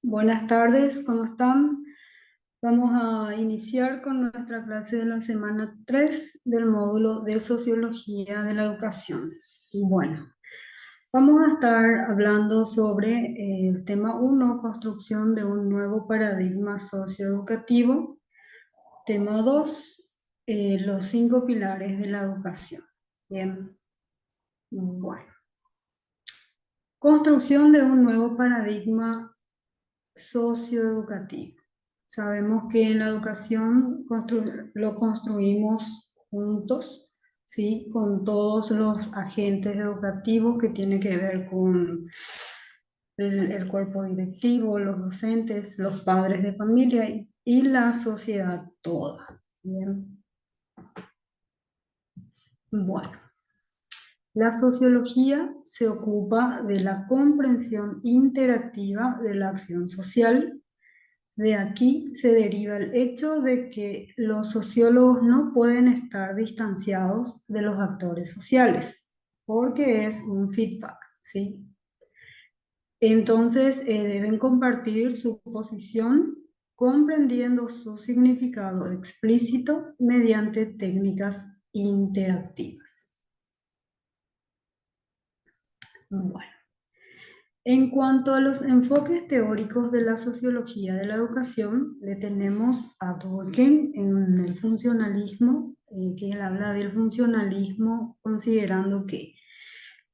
Buenas tardes, ¿cómo están? Vamos a iniciar con nuestra clase de la semana 3 del módulo de Sociología de la Educación. Bueno, vamos a estar hablando sobre el tema 1, construcción de un nuevo paradigma socioeducativo. Tema 2, los 5 pilares de la educación. Bien, bueno. Construcción de un nuevo paradigma socioeducativo. Sabemos que en la educación lo construimos juntos, ¿sí? Con todos los agentes educativos que tienen que ver con el cuerpo directivo, los docentes, los padres de familia y la sociedad toda. Bien. Bueno, la sociología se ocupa de la comprensión interactiva de la acción social. De aquí se deriva el hecho de que los sociólogos no pueden estar distanciados de los actores sociales, porque es un feedback, ¿sí? Entonces, deben compartir su posición comprendiendo su significado explícito mediante técnicas interactivas. Bueno. En cuanto a los enfoques teóricos de la sociología de la educación, le tenemos a Durkheim en el funcionalismo, que él habla del funcionalismo considerando que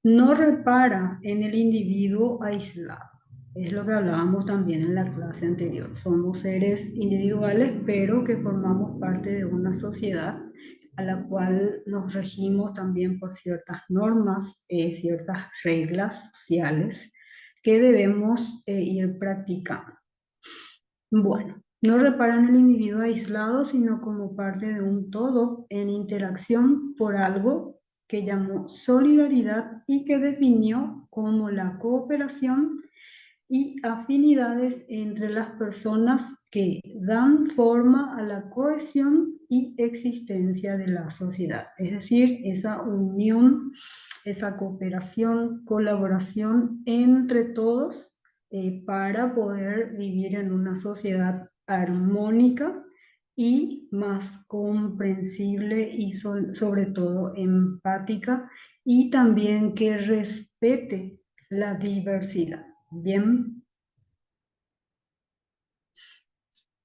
no repara en el individuo aislado. Es lo que hablábamos también en la clase anterior. Somos seres individuales, pero que formamos parte de una sociedad a la cual nos regimos también por ciertas normas, ciertas reglas sociales que debemos ir practicando. Bueno, no reparan el individuo aislado, sino como parte de un todo en interacción por algo que llamó solidaridad y que definió como la cooperación y afinidades entre las personas que dan forma a la cohesión y existencia de la sociedad. Es decir, esa unión, esa cooperación, colaboración entre todos para poder vivir en una sociedad armónica y más comprensible y sobre todo empática y también que respete la diversidad. Bien,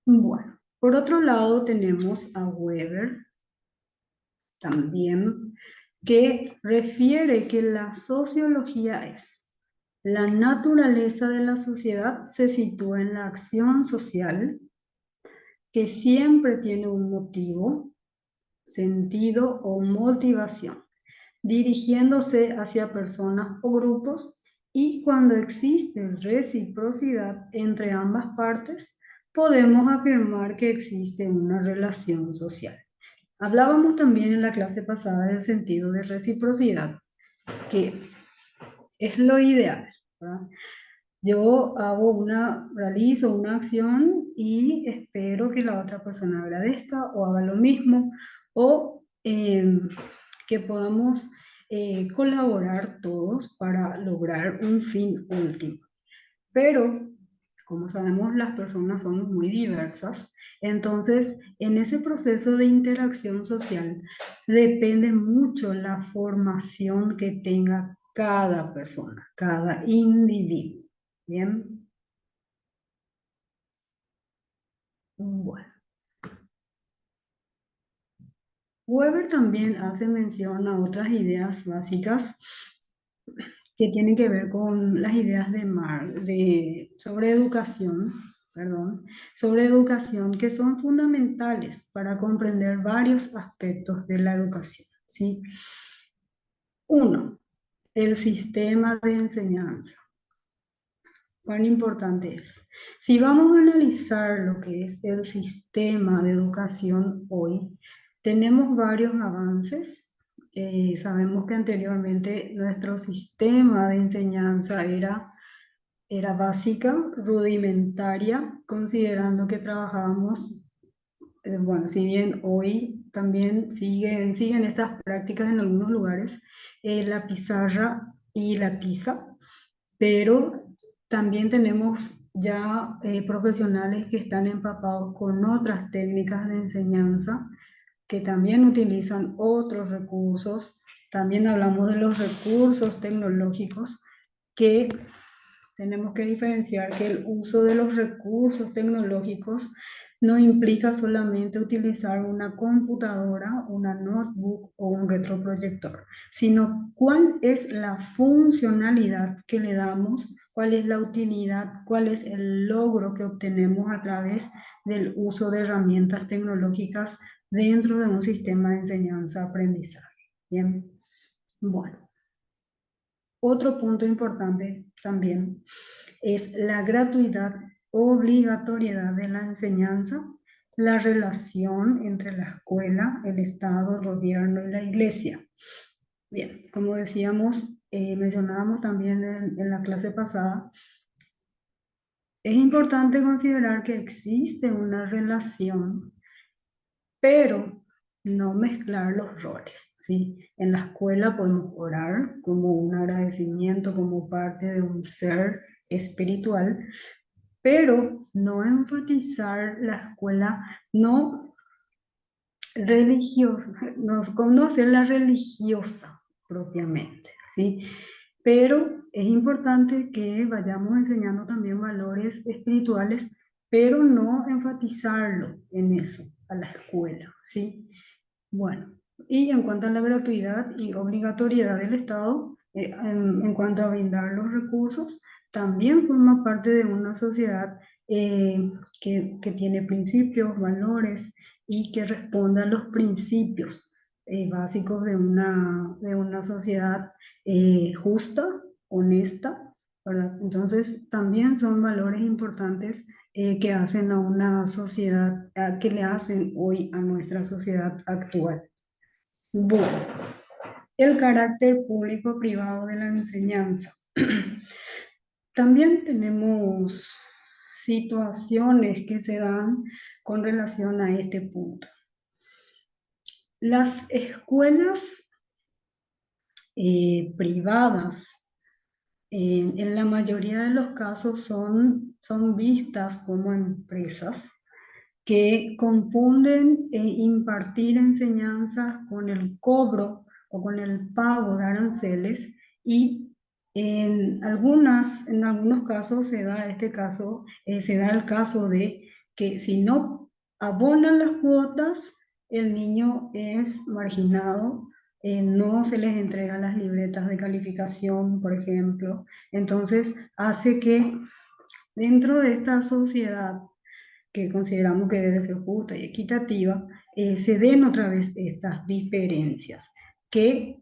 bueno. Por otro lado tenemos a Weber también, que refiere que la sociología es la naturaleza de la sociedad se sitúa en la acción social que siempre tiene un motivo, sentido o motivación, dirigiéndose hacia personas o grupos y cuando existe reciprocidad entre ambas partes, podemos afirmar que existe una relación social. Hablábamos también en la clase pasada del sentido de reciprocidad, que es lo ideal, ¿verdad? Yo realizo una acción y espero que la otra persona agradezca o haga lo mismo, o que podamos colaborar todos para lograr un fin último. Pero, como sabemos, las personas son muy diversas, entonces en ese proceso de interacción social depende mucho la formación que tenga cada persona, cada individuo. Bien, bueno. Weber también hace mención a otras ideas básicas que tienen que ver con las ideas sobre educación, perdón, sobre educación que son fundamentales para comprender varios aspectos de la educación, ¿sí? Uno, el sistema de enseñanza. ¿Cuán importante es? Si vamos a analizar lo que es el sistema de educación hoy, tenemos varios avances. Sabemos que anteriormente nuestro sistema de enseñanza era básica, rudimentaria, considerando que trabajábamos, bueno, si bien hoy también siguen estas prácticas en algunos lugares, la pizarra y la tiza, pero también tenemos ya profesionales que están empapados con otras técnicas de enseñanza que también utilizan otros recursos. También hablamos de los recursos tecnológicos, que tenemos que diferenciar que el uso de los recursos tecnológicos no implica solamente utilizar una computadora, una notebook o un retroproyector, sino cuál es la funcionalidad que le damos, cuál es la utilidad, cuál es el logro que obtenemos a través del uso de herramientas tecnológicas dentro de un sistema de enseñanza-aprendizaje. Bien, bueno. Otro punto importante también es la gratuidad, obligatoriedad de la enseñanza, la relación entre la escuela, el Estado, el gobierno y la iglesia. Bien, como decíamos, mencionábamos también en la clase pasada, es importante considerar que existe una relación, pero no mezclar los roles, ¿sí? En la escuela podemos orar como un agradecimiento, como parte de un ser espiritual, pero no enfatizar la escuela, no religiosa, no hacerla religiosa propiamente, ¿sí? Pero es importante que vayamos enseñando también valores espirituales, pero no enfatizarlo en eso, a la escuela, ¿sí? Bueno, y en cuanto a la gratuidad y obligatoriedad del Estado, en cuanto a brindar los recursos, también forma parte de una sociedad que tiene principios, valores y que responde a los principios básicos de una sociedad justa, honesta, ¿verdad? Entonces, también son valores importantes que hacen a una sociedad, que le hacen hoy a nuestra sociedad actual. Bueno, el carácter público-privado de la enseñanza. También tenemos situaciones que se dan con relación a este punto. Las escuelas privadas, en la mayoría de los casos, son vistas como empresas que confunden impartir enseñanzas con el cobro o con el pago de aranceles, y en algunos casos se da el caso de que si no abonan las cuotas, el niño es marginado, no se les entrega las libretas de calificación, por ejemplo. Entonces hace que dentro de esta sociedad que consideramos que debe ser justa y equitativa, se den otra vez estas diferencias que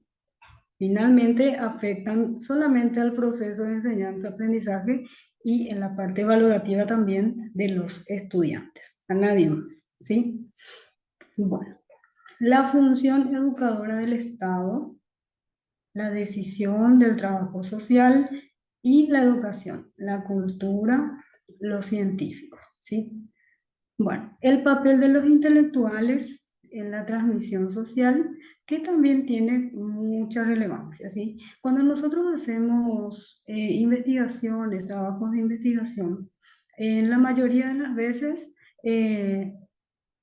finalmente afectan solamente al proceso de enseñanza-aprendizaje y en la parte valorativa también de los estudiantes, a nadie más, ¿sí? Bueno, la función educadora del Estado, la decisión del trabajo social y la educación, la cultura, los científicos, ¿sí? Bueno, el papel de los intelectuales en la transmisión social, que también tiene mucha relevancia, ¿sí? Cuando nosotros hacemos investigaciones, trabajos de investigación, en la mayoría de las veces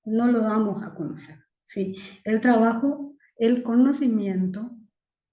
no lo damos a conocer, ¿sí? El trabajo, el conocimiento,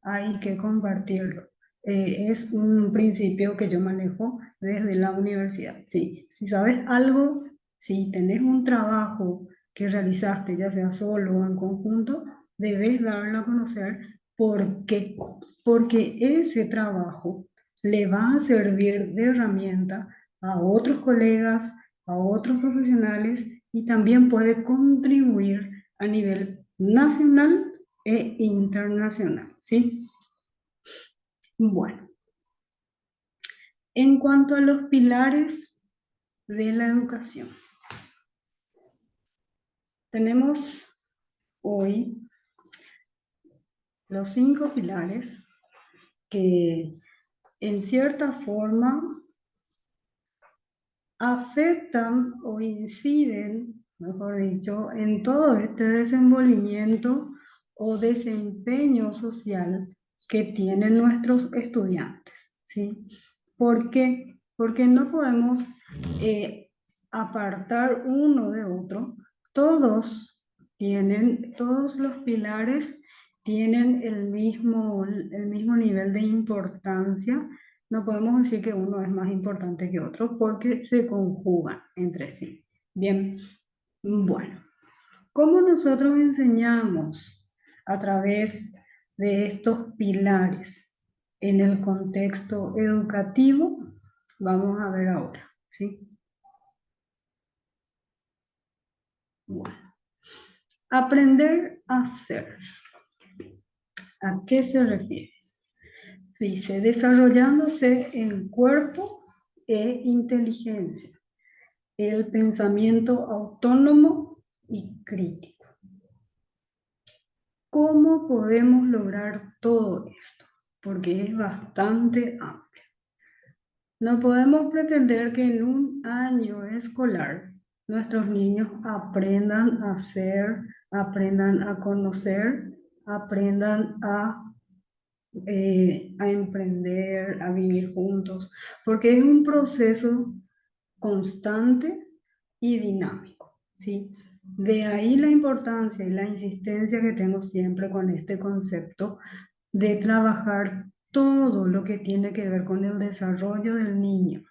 hay que compartirlo. Es un principio que yo manejo desde la universidad, ¿sí? Si sabes algo, si tenés un trabajo que realizaste, ya sea solo o en conjunto, debes darlo a conocer. ¿Por qué? Porque ese trabajo le va a servir de herramienta a otros colegas, a otros profesionales, y también puede contribuir a nivel nacional e internacional, ¿sí? Bueno, en cuanto a los pilares de la educación, tenemos hoy los 5 pilares que en cierta forma afectan o inciden, mejor dicho, en todo este desenvolvimiento o desempeño social que tienen nuestros estudiantes, ¿sí? ¿Por qué? Porque no podemos apartar uno de otro. Todos los pilares tienen el mismo nivel de importancia. No podemos decir que uno es más importante que otro porque se conjugan entre sí. Bien, bueno. ¿Cómo nosotros enseñamos a través de estos pilares en el contexto educativo? Vamos a ver ahora, ¿sí? Bueno, aprender a hacer. ¿A qué se refiere? Dice, desarrollándose en cuerpo e inteligencia, el pensamiento autónomo y crítico. ¿Cómo podemos lograr todo esto? Porque es bastante amplio. No podemos pretender que en un año escolar nuestros niños aprendan a hacer, aprendan a conocer, aprendan a emprender, a vivir juntos, porque es un proceso constante y dinámico, ¿sí? De ahí la importancia y la insistencia que tengo siempre con este concepto de trabajar todo lo que tiene que ver con el desarrollo del niño,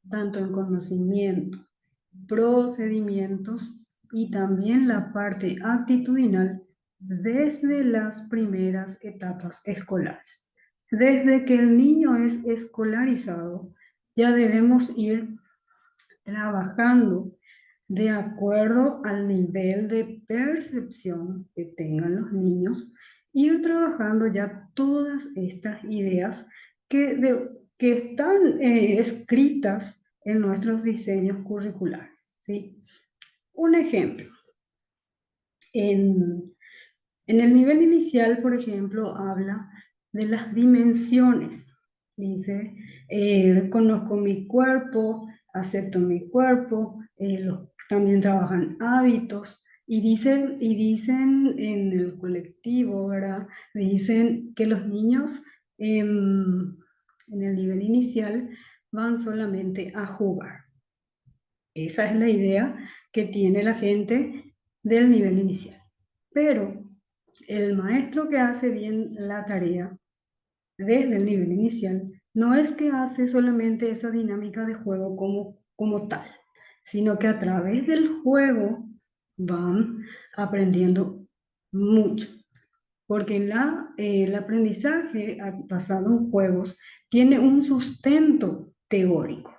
tanto en conocimiento, procedimientos y también la parte actitudinal desde las primeras etapas escolares. Desde que el niño es escolarizado, ya debemos ir trabajando de acuerdo al nivel de percepción que tengan los niños, ir trabajando ya todas estas ideas que están escritas en nuestros diseños curriculares, ¿sí? Un ejemplo, en, en el nivel inicial, por ejemplo, habla de las dimensiones. Dice, conozco mi cuerpo, acepto mi cuerpo, también trabajan hábitos y dicen en el colectivo, ¿verdad? Dicen que los niños en el nivel inicial van solamente a jugar. Esa es la idea que tiene la gente del nivel inicial. Pero el maestro que hace bien la tarea desde el nivel inicial no es que hace solamente esa dinámica de juego como tal, sino que a través del juego van aprendiendo mucho. Porque el aprendizaje basado en juegos tiene un sustento teórico.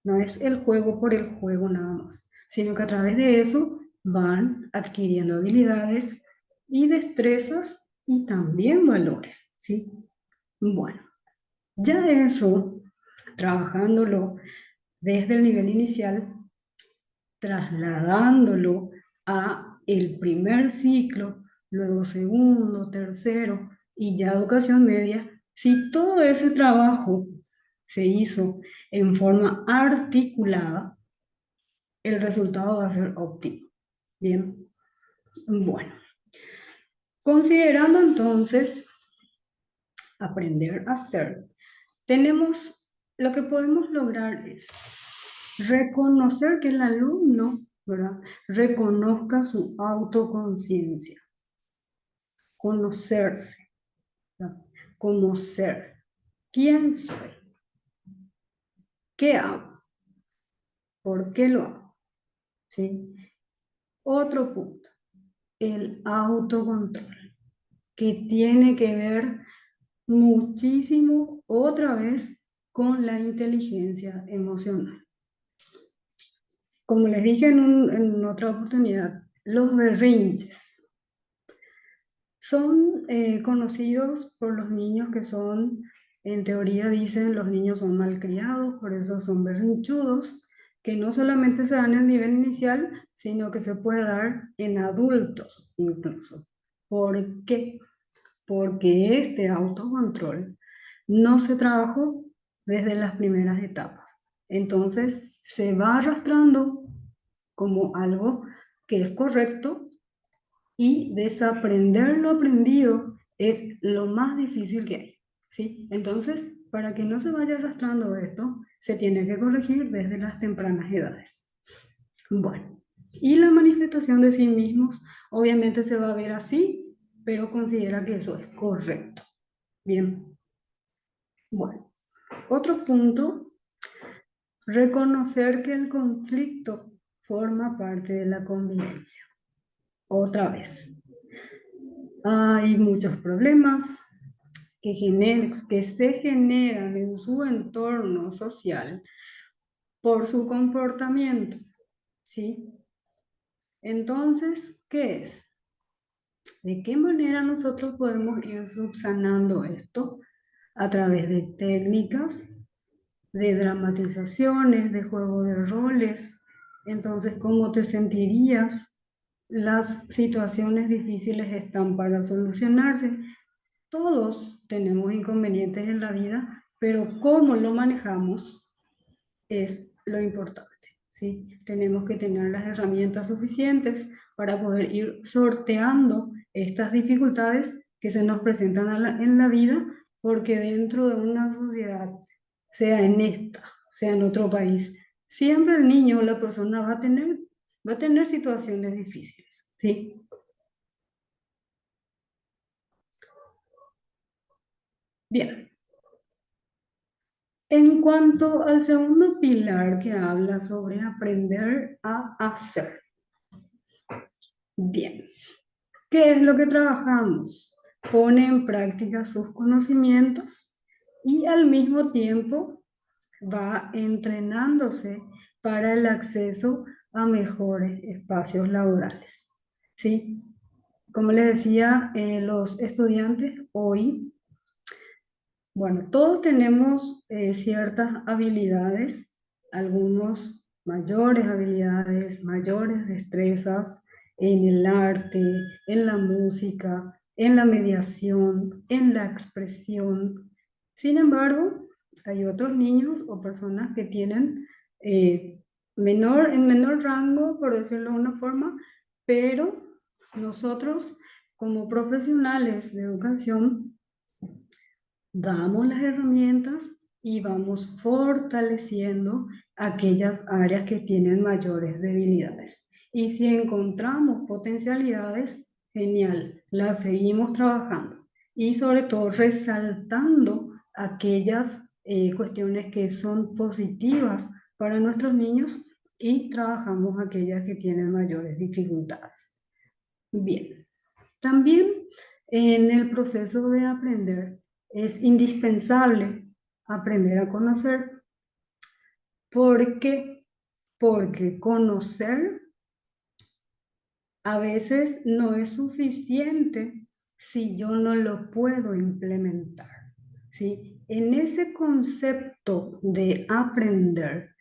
No es el juego por el juego nada más, sino que a través de eso van adquiriendo habilidades y destrezas y también valores, ¿sí? Bueno, ya eso, trabajándolo desde el nivel inicial, trasladándolo a el primer ciclo, luego segundo, tercero y ya educación media, si todo ese trabajo se hizo en forma articulada, el resultado va a ser óptimo. Bien, bueno. Considerando entonces aprender a hacer, lo que podemos lograr es reconocer que el alumno, ¿verdad? Reconozca su autoconciencia, conocerse, ¿verdad? Conocer quién soy, qué hago, por qué lo hago, ¿sí? Otro punto, el autocontrol, que tiene que ver muchísimo otra vez con la inteligencia emocional. Como les dije en otra oportunidad, los berrinches son conocidos por los niños que son, en teoría dicen, los niños son malcriados, por eso son berrinchudos, que no solamente se dan en el nivel inicial, sino que se puede dar en adultos incluso. ¿Por qué? Porque este autocontrol no se trabajó desde las primeras etapas. Entonces se va arrastrando como algo que es correcto y desaprender lo aprendido es lo más difícil que hay, ¿sí? Entonces, para que no se vaya arrastrando esto, se tiene que corregir desde las tempranas edades. Bueno, y la manifestación de sí mismos obviamente se va a ver así, pero considera que eso es correcto. Bien, bueno. Otro punto, reconocer que el conflicto forma parte de la convivencia. Otra vez, hay muchos problemas que se generan en su entorno social por su comportamiento, ¿sí? Entonces, ¿qué es? ¿De qué manera nosotros podemos ir subsanando esto? A través de técnicas, de dramatizaciones, de juego de roles. Entonces, ¿cómo te sentirías? Las situaciones difíciles están para solucionarse. Todos tenemos inconvenientes en la vida, pero cómo lo manejamos es lo importante, ¿sí? Tenemos que tener las herramientas suficientes para poder ir sorteando estas dificultades que se nos presentan en la vida, porque dentro de una sociedad, sea en esta, sea en otro país, siempre el niño o la persona va a tener situaciones difíciles, ¿sí? Bien, en cuanto al segundo pilar que habla sobre aprender a hacer. Bien, ¿qué es lo que trabajamos? Pone en práctica sus conocimientos y al mismo tiempo va entrenándose para el acceso a mejores espacios laborales. ¿Sí? Como les decía, los estudiantes hoy, bueno, todos tenemos ciertas habilidades, algunos mayores habilidades, mayores destrezas en el arte, en la música, en la mediación, en la expresión. Sin embargo, hay otros niños o personas que tienen en menor rango, por decirlo de una forma, pero nosotros como profesionales de educación damos las herramientas y vamos fortaleciendo aquellas áreas que tienen mayores debilidades. Y si encontramos potencialidades, genial, las seguimos trabajando. Y sobre todo resaltando aquellas cuestiones que son positivas para nuestros niños y trabajamos aquellas que tienen mayores dificultades. Bien. También en el proceso de aprender es indispensable aprender a conocer. ¿Por qué? Porque conocer a veces no es suficiente si yo no lo puedo implementar. ¿Sí? En ese concepto de aprender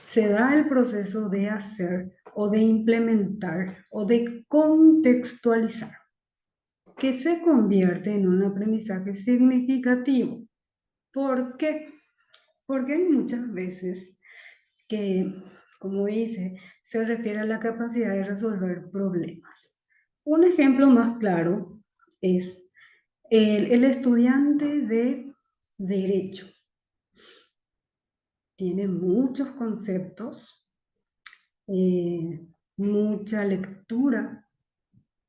se da el proceso de hacer o de implementar o de contextualizar, que se convierte en un aprendizaje significativo. ¿Por qué? Porque hay muchas veces que, como dice, se refiere a la capacidad de resolver problemas. Un ejemplo más claro es el estudiante de derecho. Tiene muchos conceptos, mucha lectura,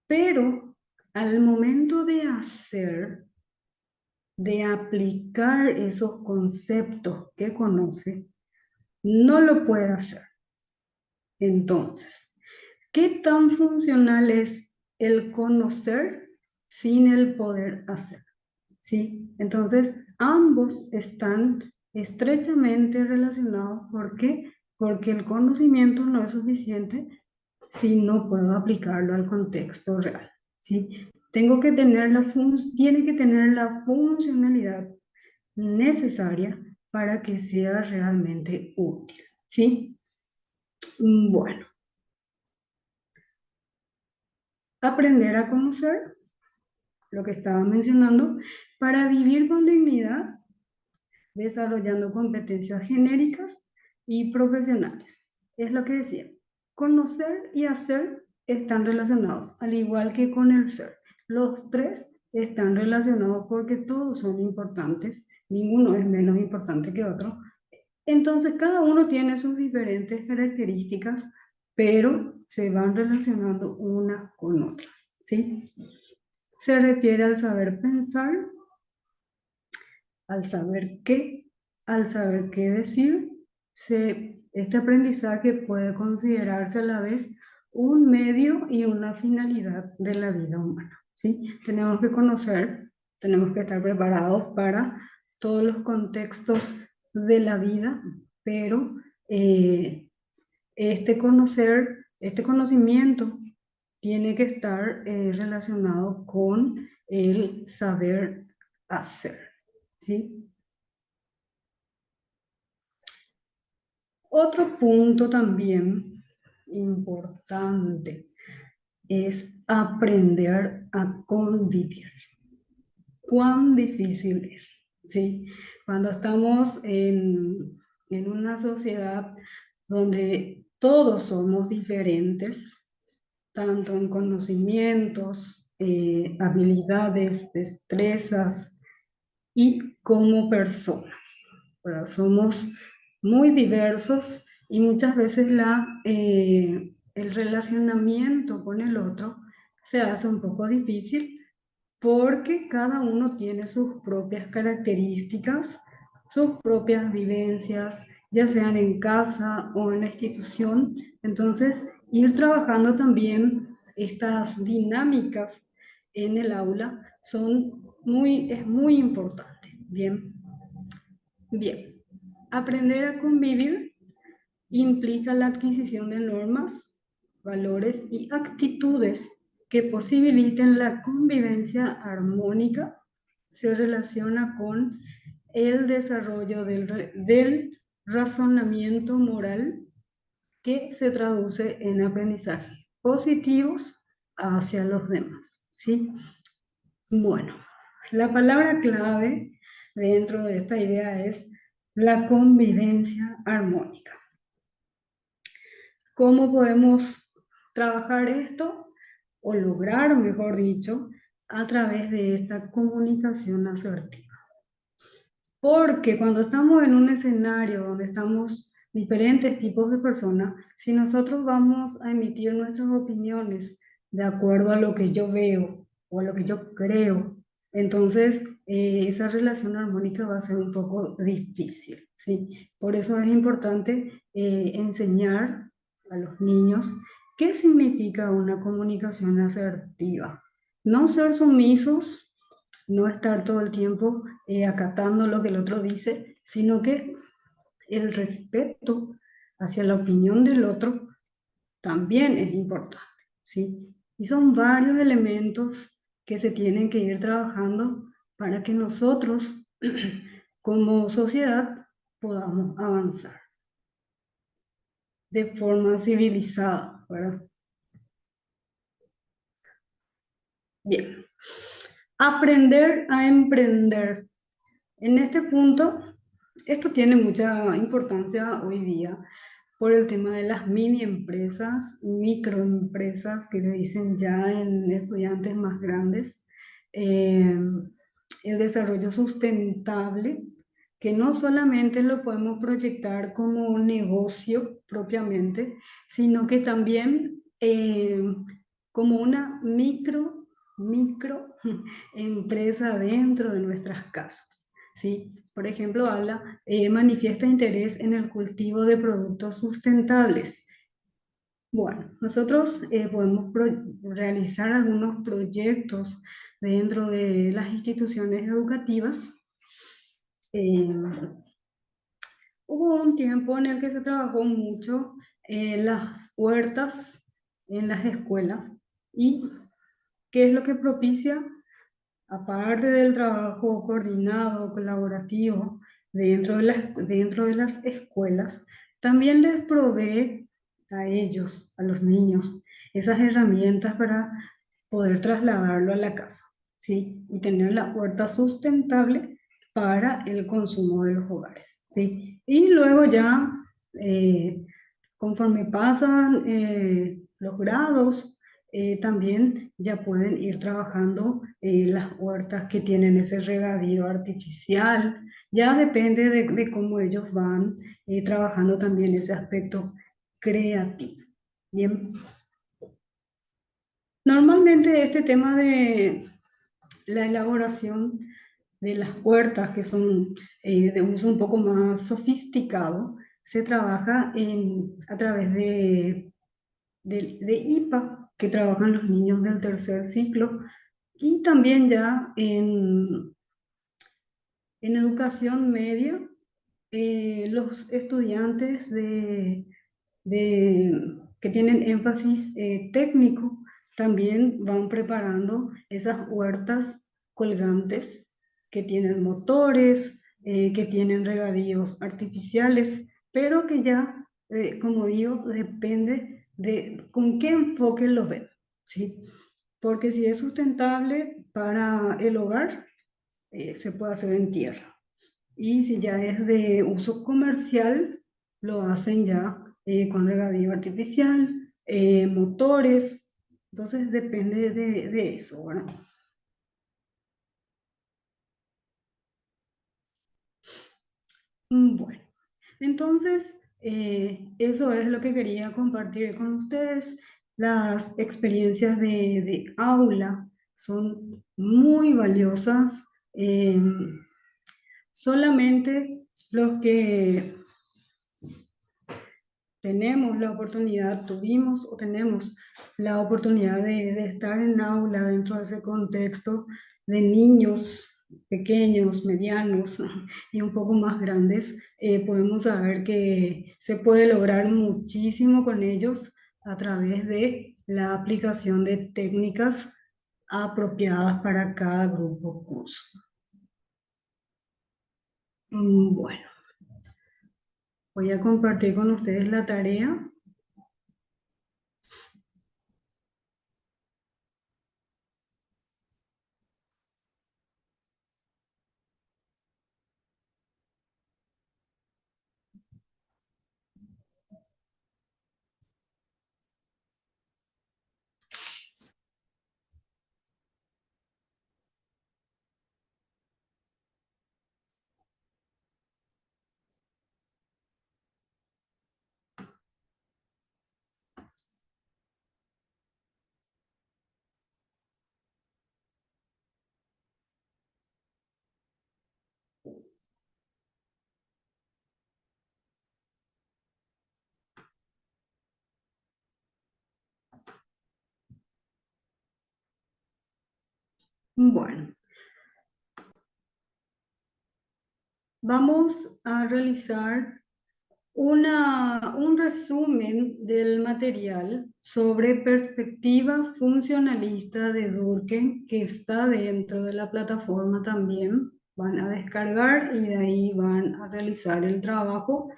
pero al momento de hacer, de aplicar esos conceptos que conoce, no lo puede hacer. Entonces, ¿qué tan funcional es el conocer sin el poder hacer? ¿Sí? Entonces, ambos están estrechamente relacionados. ¿Por qué? Porque el conocimiento no es suficiente si no puedo aplicarlo al contexto real. ¿Sí? Tiene que tener la funcionalidad necesaria para que sea realmente útil. ¿Sí? Bueno, aprender a conocer lo que estaba mencionando para vivir con dignidad, desarrollando competencias genéricas y profesionales. Es lo que decía. Conocer y hacer están relacionados, al igual que con el ser. Los tres están relacionados porque todos son importantes, ninguno es menos importante que otro. Entonces, cada uno tiene sus diferentes características, pero se van relacionando unas con otras, ¿sí? Se refiere al saber pensar, al saber qué decir. Este aprendizaje puede considerarse a la vez un medio y una finalidad de la vida humana, ¿sí? Tenemos que conocer, tenemos que estar preparados para todos los contextos de la vida, pero este conocimiento tiene que estar relacionado con el saber hacer, ¿sí? Otro punto también importante es aprender a convivir. ¿Cuán difícil es? ¿Sí? Cuando estamos en una sociedad donde todos somos diferentes, tanto en conocimientos, habilidades, destrezas y como personas. ¿Verdad? Somos muy diversos y muchas veces el relacionamiento con el otro se hace un poco difícil porque cada uno tiene sus propias características, sus propias vivencias, ya sean en casa o en la institución. Entonces, ir trabajando también estas dinámicas en el aula es muy importante. Bien, bien. Aprender a convivir implica la adquisición de normas, valores y actitudes que posibiliten la convivencia armónica. Se relaciona con el desarrollo del razonamiento moral que se traduce en aprendizajes positivos hacia los demás, ¿sí? Bueno, la palabra clave dentro de esta idea es la convivencia armónica. ¿Cómo podemos trabajar esto o lograr, mejor dicho, a través de esta comunicación asertiva? Porque cuando estamos en un escenario donde estamos diferentes tipos de personas, si nosotros vamos a emitir nuestras opiniones de acuerdo a lo que yo veo o a lo que yo creo, entonces esa relación armónica va a ser un poco difícil, ¿sí? Por eso es importante enseñar a los niños qué significa una comunicación asertiva. No ser sumisos, no estar todo el tiempo acatando lo que el otro dice, sino que el respeto hacia la opinión del otro también es importante, ¿sí? Y son varios elementos que se tienen que ir trabajando para que nosotros, como sociedad, podamos avanzar de forma civilizada, ¿verdad? Bien. Aprender a emprender. En este punto, esto tiene mucha importancia hoy día por el tema de las mini empresas, microempresas que le dicen ya en estudiantes más grandes, eh, el desarrollo sustentable, que no solamente lo podemos proyectar como un negocio propiamente, sino que también como una micro empresa dentro de nuestras casas, ¿sí? Por ejemplo, manifiesta interés en el cultivo de productos sustentables. Bueno, nosotros podemos realizar algunos proyectos dentro de las instituciones educativas. Eh, Hubo un tiempo en el que se trabajó mucho en las huertas, en las escuelas, y ¿qué es lo que propicia? Aparte del trabajo coordinado, colaborativo dentro de las escuelas, también les provee a ellos, a los niños, esas herramientas para poder trasladarlo a la casa, ¿sí? Y tener la huerta sustentable para el consumo de los hogares, ¿sí? Y luego ya, conforme pasan los grados, también ya pueden ir trabajando las huertas que tienen ese regadío artificial. Ya depende de cómo ellos van trabajando también ese aspecto creativo. Bien, normalmente este tema de la elaboración de las huertas, que son de uso un poco más sofisticado, se trabaja a través de IPA, que trabajan los niños del tercer ciclo, y también ya en educación media, los estudiantes que tienen énfasis técnico también van preparando esas huertas colgantes que tienen motores, que tienen regadíos artificiales, pero que ya, como digo, depende de con qué enfoque lo ven, ¿sí? Porque si es sustentable para el hogar, se puede hacer en tierra. Y si ya es de uso comercial, lo hacen ya con regadío artificial, motores. Entonces depende de eso, ¿verdad? Bueno, entonces eso es lo que quería compartir con ustedes. Las experiencias de aula son muy valiosas. Solamente los que tenemos la oportunidad, tuvimos o tenemos la oportunidad de estar en aula dentro de ese contexto de niños pequeños, medianos y un poco más grandes, podemos saber que se puede lograr muchísimo con ellos a través de la aplicación de técnicas apropiadas para cada grupo o curso. Bueno, voy a compartir con ustedes la tarea. Bueno. Vamos a realizar un resumen del material sobre perspectiva funcionalista de Durkheim, que está dentro de la plataforma también. Van a descargar y de ahí van a realizar el trabajo.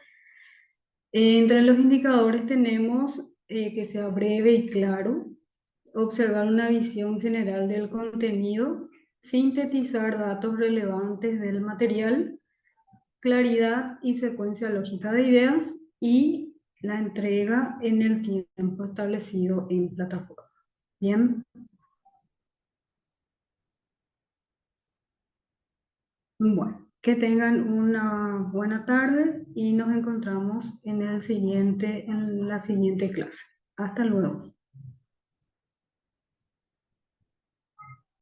Entre los indicadores tenemos que sea breve y claro, observar una visión general del contenido, sintetizar datos relevantes del material, claridad y secuencia lógica de ideas y la entrega en el tiempo establecido en plataforma. Bien, bueno, que tengan una buena tarde y nos encontramos en la siguiente clase. Hasta luego.